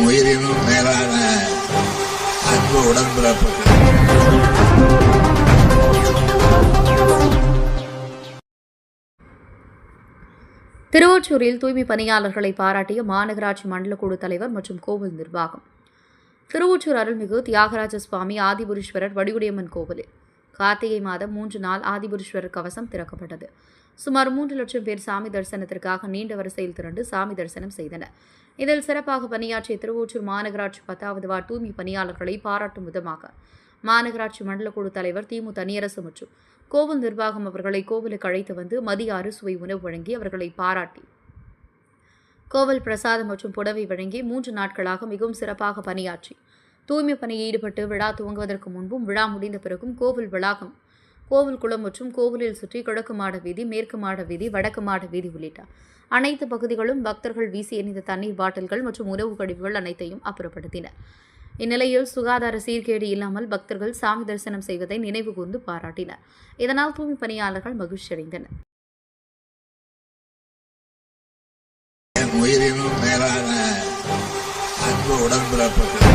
உயிரினும் மேலான அன்பு உடன்பிறப்புகள். திருவொற்றியூரில் தூய்மை பணியாளர்களை பாராட்டிய மாநகராட்சி மண்டல குழு தலைவர் மற்றும் கோவில் நிர்வாகம். திருவொற்றியூர் அருள்மிகு தியாகராஜ சுவாமி ஆதிபுரீஸ்வரர் வடிவுடையம்மன் கோவிலில் கார்த்திகை மாதம் 3 நாள் ஆதிபுரீஸ்வரர் கவசம் திறக்கப்பட்டது. சுமார் 3 லட்சம் பேர் சாமி தரிசனத்திற்காக நீண்ட வரிசையில் திரண்டு சாமி தரிசனம் செய்தனர். இதில் சிறப்பாக பணியாற்றிய திருவொற்றியூர் மாநகராட்சி 10வது வார்டு தூய்மை பணியாளர்களை பாராட்டும் விதமாக மாநகராட்சி மண்டல குழு தலைவர் திமு தனியரசு மற்றும் கோவில் நிர்வாகம் அவர்களை கோவிலுக்கு அழைத்து வந்து மதிய அறுசுவை உணவு வழங்கி அவர்களை பாராட்டி கோவில் பிரசாதம் மற்றும் புடவை வழங்கி 3 நாட்களாக மிகவும் சிறப்பாக பணியாற்றி தூய்மை பணியில் ஈடுபட்டு விழா துவங்குவதற்கு முன்பும் விழா முடிந்த பிறகும் கோவில் வளாகம், கோவில் குளம் மற்றும் கோவிலில் சுற்றி கிழக்கு மாட வீதி, மேற்கு மாட வீதி, வடக்கு மாட வீதி உள்ளிட்ட அனைத்து பகுதிகளும் பக்தர்கள் வீசி எறிந்த தண்ணீர் பாட்டில்கள் மற்றும் உணவு கழிவுகள் அனைத்தையும் அப்புறப்படுத்தினர். இந்நிலையில் சுகாதார சீர்கேடு இல்லாமல் பக்தர்கள் சாமி தரிசனம் செய்வதை நினைவு கூர்ந்து பாராட்டினர். இதனால் தூய்மை பணியாளர்கள் மகிழ்ச்சி அடைந்தனர். உயிரினும் மேலான அன்பு உடன்பிறப்புகள்.